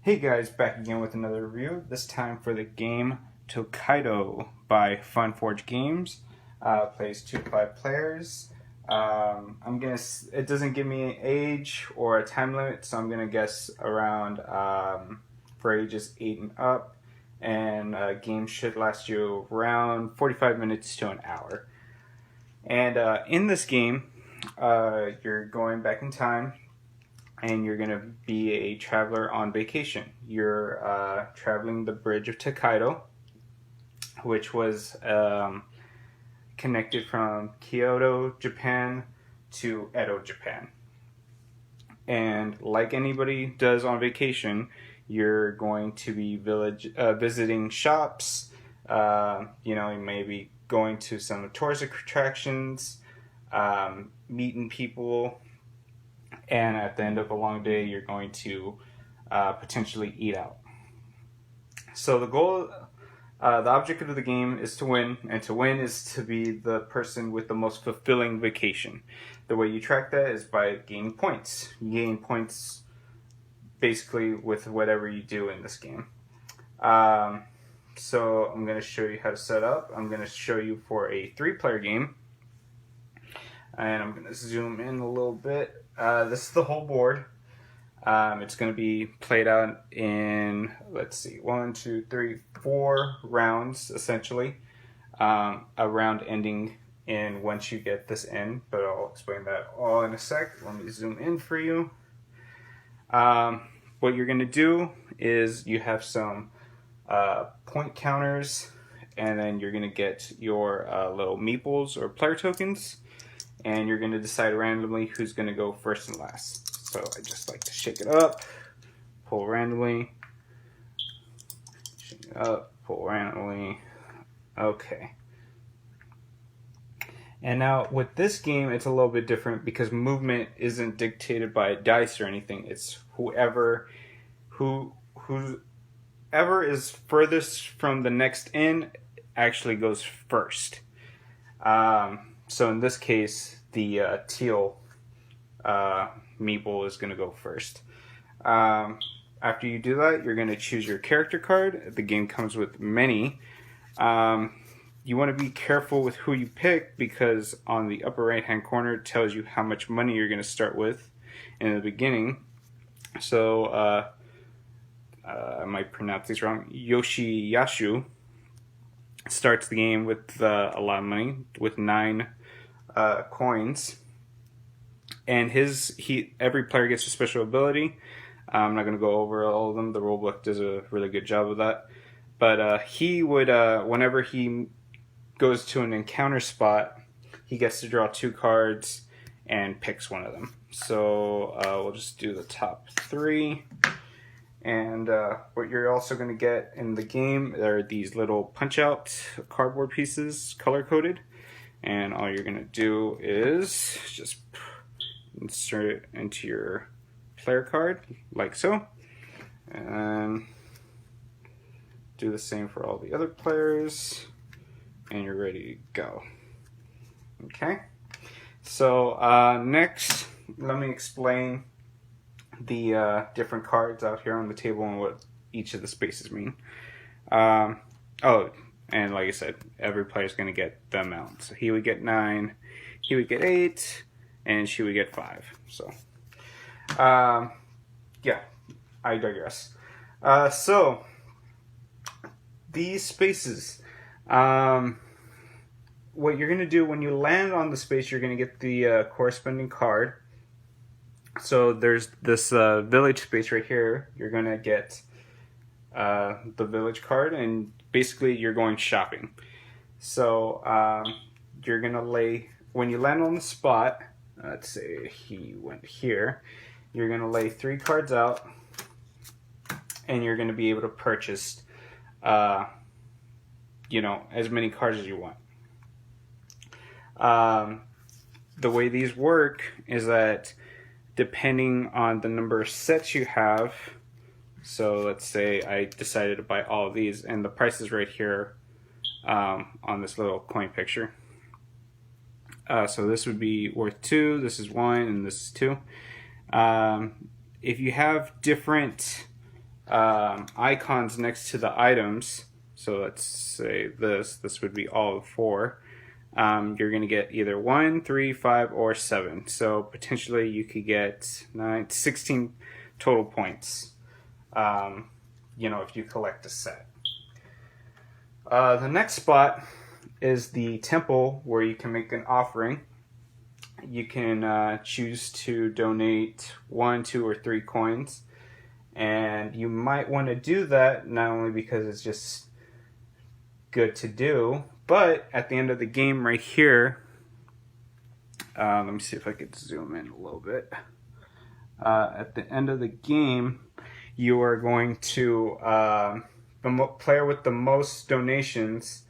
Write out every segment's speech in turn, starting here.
Hey guys, back again with another review. This time for the game Tokaido by Funforge Games. Plays 2 to 5 players. It doesn't give me an age or a time limit, so I'm gonna guess around for ages 8 and up. And game should last you around 45 minutes to an hour. And in this game, you're going back in time and you're going to be a traveler on vacation. You're traveling the bridge of Tokaido, which was connected from Kyoto, Japan to Edo, Japan. And like anybody does on vacation, you're going to be visiting shops. You may be going to some tourist attractions, meeting people, and at the end of a long day, you're going to potentially eat out. So the object of the game is to win, and to win is to be the person with the most fulfilling vacation. The way you track that is by gaining points. You gain points basically with whatever you do in this game. So I'm going to show you how to set up. I'm going to show you for a 3-player game. And I'm going to zoom in a little bit. This is the whole board. It's going to be played out in, 4 rounds, essentially. A round ending in once you get this in, but I'll explain that all in a sec. Let me zoom in for you. What you're going to do is you have some point counters, and then you're going to get your little meeples or player tokens, and you're going to decide randomly who's going to go first and last. So I just like to shake it up, pull randomly, shake it up, pull randomly. Okay. And now with this game, it's a little bit different because movement isn't dictated by dice or anything. It's whoever is furthest from the next in actually goes first. So in this case, the teal meeple is going to go first. After you do that, you're going to choose your character card. The game comes with many. You want to be careful with who you pick because on the upper right hand corner it tells you how much money you're going to start with in the beginning. So I might pronounce these wrong. Yoshiyashu starts the game with a lot of money, with 9 coins, and every player gets a special ability. I'm not going to go over all of them. The rulebook does a really good job of that. But he would, whenever he goes to an encounter spot, he gets to draw 2 cards and picks one of them. So we'll just do the top 3. And what you're also going to get in the game are these little punch-out cardboard pieces, color-coded. And all you're going to do is just insert it into your player card, like so. And do the same for all the other players. And you're ready to go. Okay? So next, let me explain the different cards out here on the table and what each of the spaces mean. And like I said, every player is going to get the amount. So he would get 9, he would get 8, and she would get 5. So, yeah, I digress. So, these spaces, what you're going to do when you land on the space, you're going to get the corresponding card. So there's this village space right here. You're going to get the village card, and basically you're going shopping. So you're going to when you land on the spot, let's say he went here, you're going to lay 3 cards out, and you're going to be able to purchase, as many cards as you want. The way these work is that depending on the number of sets you have, so let's say I decided to buy all of these, and the price is right here on this little coin picture. So this would be worth 2, this is 1, and this is 2. If you have different icons next to the items. So let's say this would be all of 4. You're going to get either 1, 3, 5, or 7. So potentially you could get 9, 16 total points, if you collect a set. The next spot is the temple, where you can make an offering. You can choose to donate 1, 2, or 3 coins. And you might want to do that not only because it's just good to do, but at the end of the game right here, let me see if I could zoom in a little bit. At the end of the game, you are going to, the player with the most donations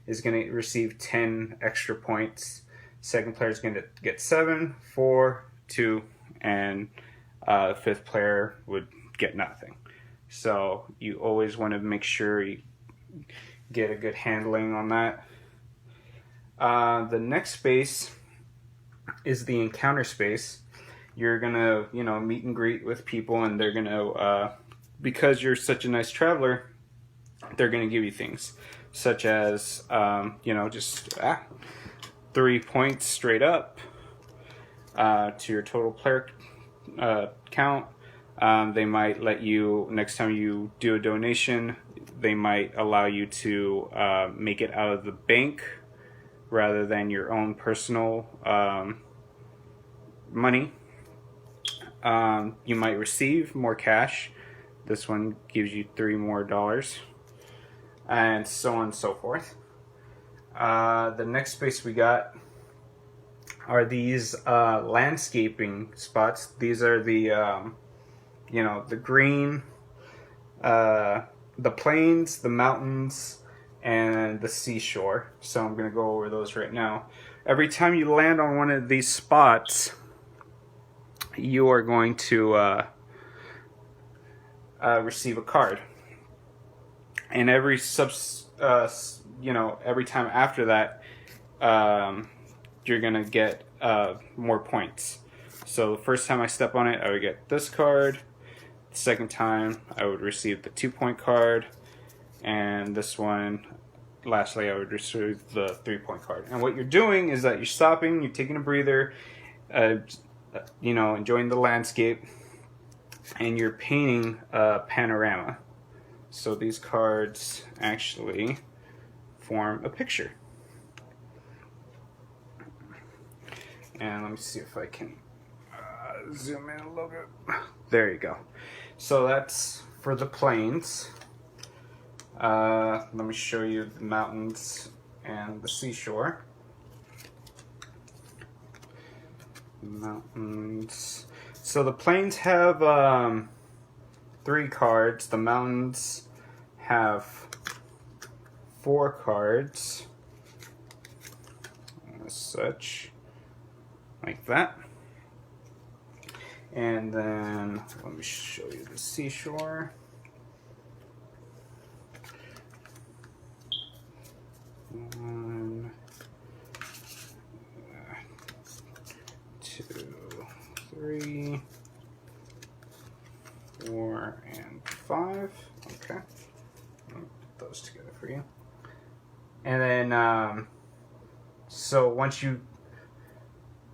is going to receive 10 extra points. Second player is going to get 7, 4, 2, and the fifth player would get nothing. So you always want to make sure you get a good handling on that. The next space is the encounter space. You're gonna, meet and greet with people, and they're gonna, because you're such a nice traveler, they're gonna give you things such as, just 3 points straight up to your total player count. They might let you, next time you do a donation, they might allow you to make it out of the bank rather than your own personal money. You might receive more cash. This one gives you $3 more, and so on and so forth. The next space we got are these landscaping spots. These are the the green, the plains, the mountains, and the seashore. So I'm going to go over those right now. Every time you land on one of these spots, you are going to receive a card. And every every time after that, you're going to get more points. So the first time I step on it, I would get this card. The second time, I would receive the 2-point card. And this one, lastly, I would receive the 3-point card. And what you're doing is that you're stopping, you're taking a breather, enjoying the landscape, and you're painting a panorama. So these cards actually form a picture. And let me see if I can zoom in a little bit. There you go. So that's for the plains. Let me show you the mountains and the seashore. Mountains. So the plains have 3 cards. The mountains have 4 cards. As such. Like that. And then let me show you the seashore. 1, 2, 3, 4, and 5. Okay. I'll put those together for you. And then, so once you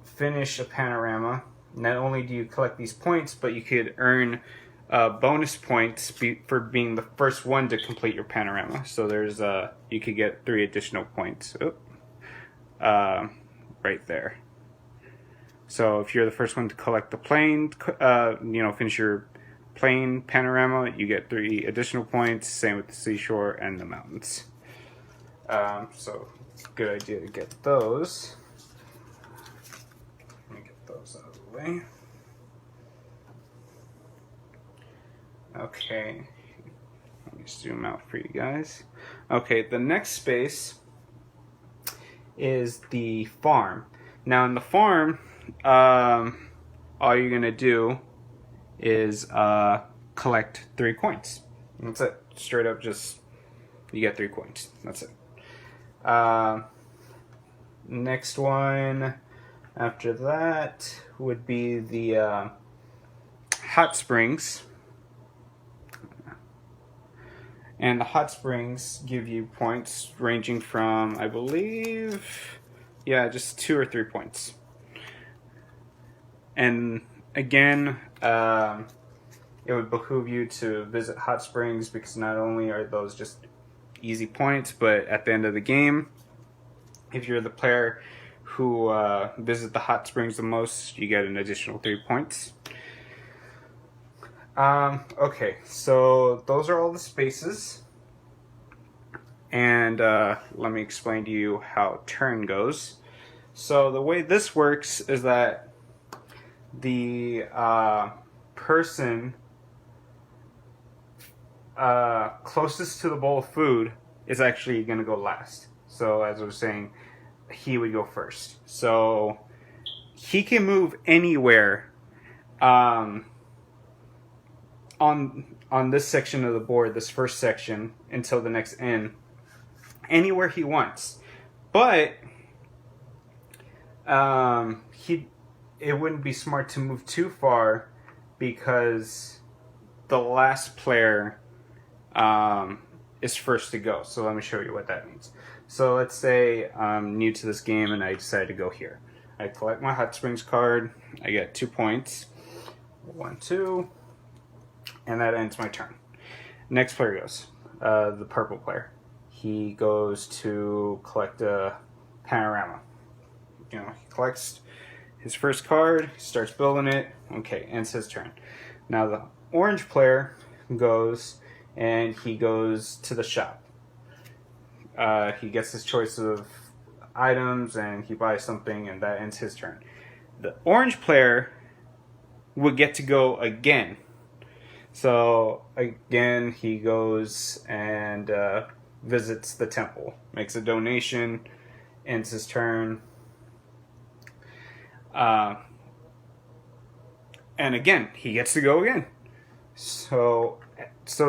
finish a panorama, not only do you collect these points, but you could earn bonus points for being the first one to complete your panorama. So there's you could get 3 additional points. Right there. So if you're the first one to collect the plane, finish your plane panorama, you get 3 additional points. Same with the seashore and the mountains. So good idea to get those. Let me get those out of the way. Okay, let me zoom out for you guys. Okay, the next space is the farm. Now in the farm, all you're gonna do is collect 3 coins. That's it. Straight up, just you get 3 coins. That's it. Next one after that would be the hot springs. And the hot springs give you points ranging from, I believe, yeah, just 2 or 3 points. And again, it would behoove you to visit hot springs because not only are those just easy points, but at the end of the game, if you're the player who visits the hot springs the most, you get an additional 3 points. Okay, so those are all the spaces. And let me explain to you how turn goes. So the way this works is that the person closest to the bowl of food is actually going to go last. So as I was saying, he would go first. So he can move anywhere on this section of the board, this first section, until the next end, anywhere he wants. But it wouldn't be smart to move too far because the last player is first to go. So let me show you what that means. So let's say I'm new to this game and I decide to go here. I collect my hot springs card. I get 2 points. 1, 2. And that ends my turn. Next player goes. The purple player. He goes to collect a panorama. He collects his first card, starts building it. Okay, ends his turn. Now the orange player goes and he goes to the shop. He gets his choice of items and he buys something, and that ends his turn. The orange player would get to go again. So again, he goes and visits the temple, makes a donation, ends his turn. And again, he gets to go again. So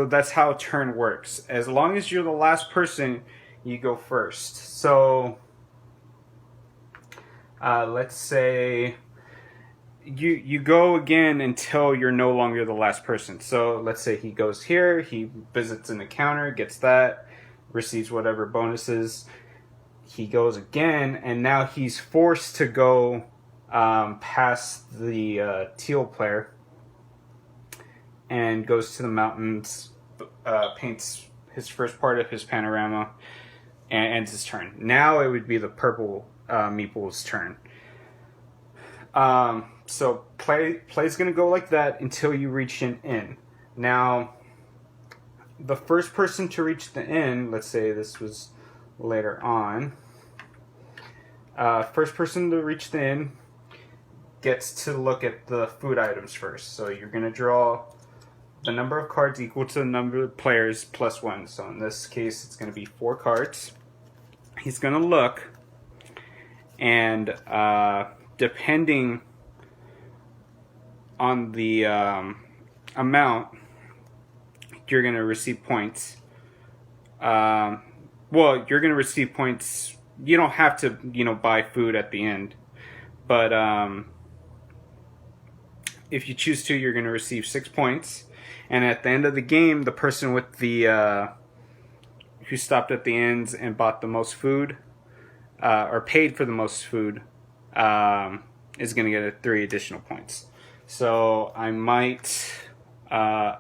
that's how turn works. As long as you're the last person, you go first. So let's say you go again until you're no longer the last person. So let's say he goes here, he visits an encounter, gets that, receives whatever bonuses. He goes again, and now he's forced to go past the teal player and goes to the mountains, paints his first part of his panorama, and ends his turn. Now it would be the purple meeple's turn. So play's going to go like that until you reach an inn. Now, the first person to reach the inn, let's say this was later on, first person to reach the inn gets to look at the food items first. So you're going to draw the number of cards equal to the number of players plus 1. So in this case, it's going to be 4 cards. He's going to look, and depending on the amount, you're going to receive points. Well, you're going to receive points. You don't have to, buy food at the end. But if you choose to, you're going to receive 6 points. And at the end of the game, the person with the who stopped at the ends and bought the most food, or paid for the most food, is going to get 3 additional points. So I might,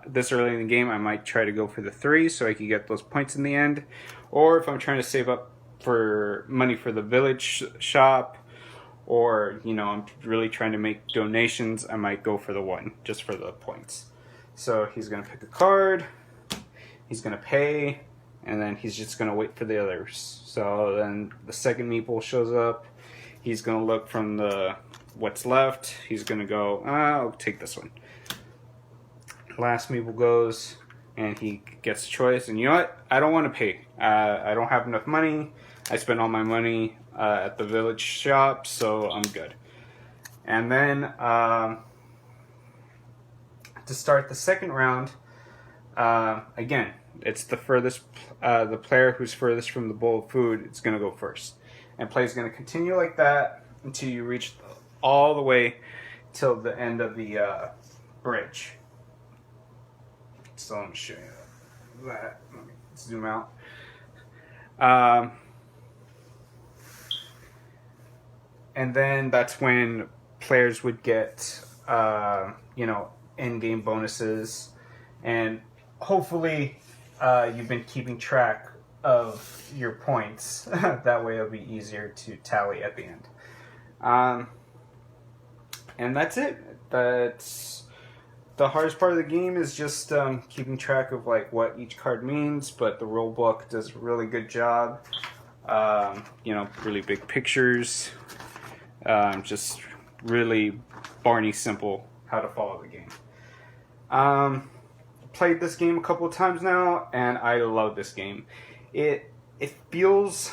this early in the game, I might try to go for the 3 so I can get those points in the end. Or if I'm trying to save up for money for the village shop, or, I'm really trying to make donations, I might go for the 1, just for the points. So he's going to pick a card, he's going to pay, and then he's just going to wait for the others. So then the second meeple shows up, he's going to look from what's left, he's going to go, I'll take this one. Last meeple goes, and he gets a choice, and you know what? I don't want to pay. I don't have enough money. I spent all my money at the village shop, so I'm good. And then to start the second round, again, it's the furthest, the player who's furthest from the bowl of food is going to go first. And play is going to continue like that until you reach all the way till the end of the bridge. So let me show you that. Let me zoom out. Um, and then that's when players would get, in-game bonuses, and hopefully you've been keeping track of your points. That way it'll be easier to tally at the end. And that's it. That's the hardest part of the game is just keeping track of like what each card means, but the rule book does a really good job. Really big pictures. Just really Barney simple how to follow the game. Played this game a couple of times now, and I love this game. It feels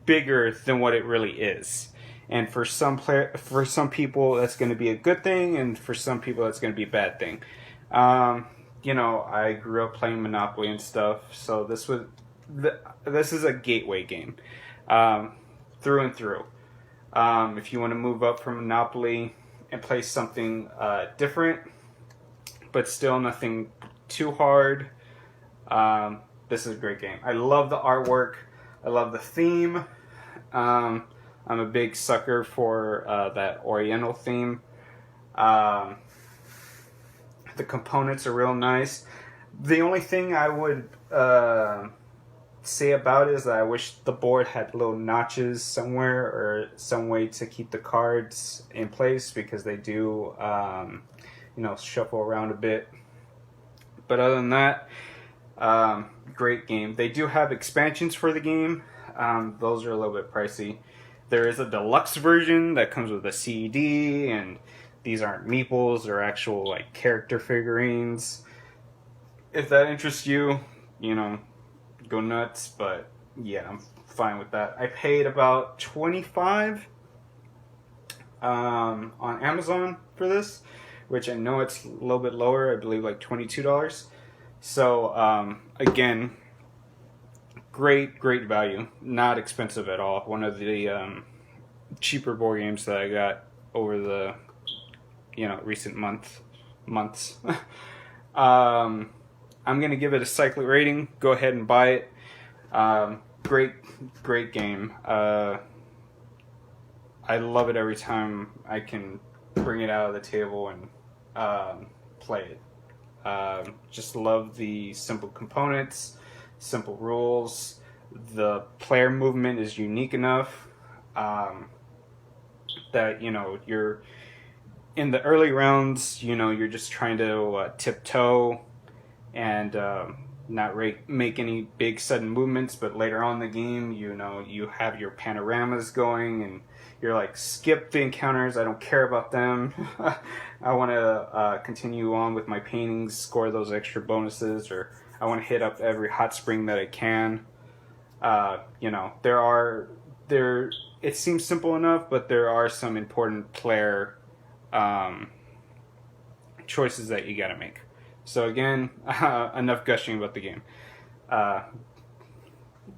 bigger than what it really is, and for some people that's going to be a good thing, and for some people that's going to be a bad thing. I grew up playing Monopoly and stuff, so this is a gateway game, through and through. If you want to move up from Monopoly and play something different, but still nothing too hard, this is a great game. I love the artwork. I love the theme. I'm a big sucker for that Oriental theme. The components are real nice. The only thing I would say about it is that I wish the board had little notches somewhere or some way to keep the cards in place, because they do shuffle around a bit. But other than that, great game. They do have expansions for the game. Those are a little bit pricey. There is a deluxe version that comes with a CD, and these aren't meeples, they're actual like character figurines. If that interests you, go nuts, but yeah, I'm fine with that. I paid about $25 on Amazon for this, which I know it's a little bit lower, I believe like $22. So again, great value, not expensive at all. One of the cheaper board games that I got over the recent months. I'm gonna give it a Cyclic rating. Go ahead and buy it. Great game. I love it every time I can bring it out of the table and play it. Just love the simple components, simple rules. The player movement is unique enough that you're in the early rounds. You're just trying to tiptoe and not make any big sudden movements. But later on in the game, you have your panoramas going, and you're like, skip the encounters. I don't care about them. I want to continue on with my paintings, score those extra bonuses, or I want to hit up every hot spring that I can. It seems simple enough, but there are some important player choices that you got to make. So again, enough gushing about the game.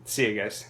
See you guys.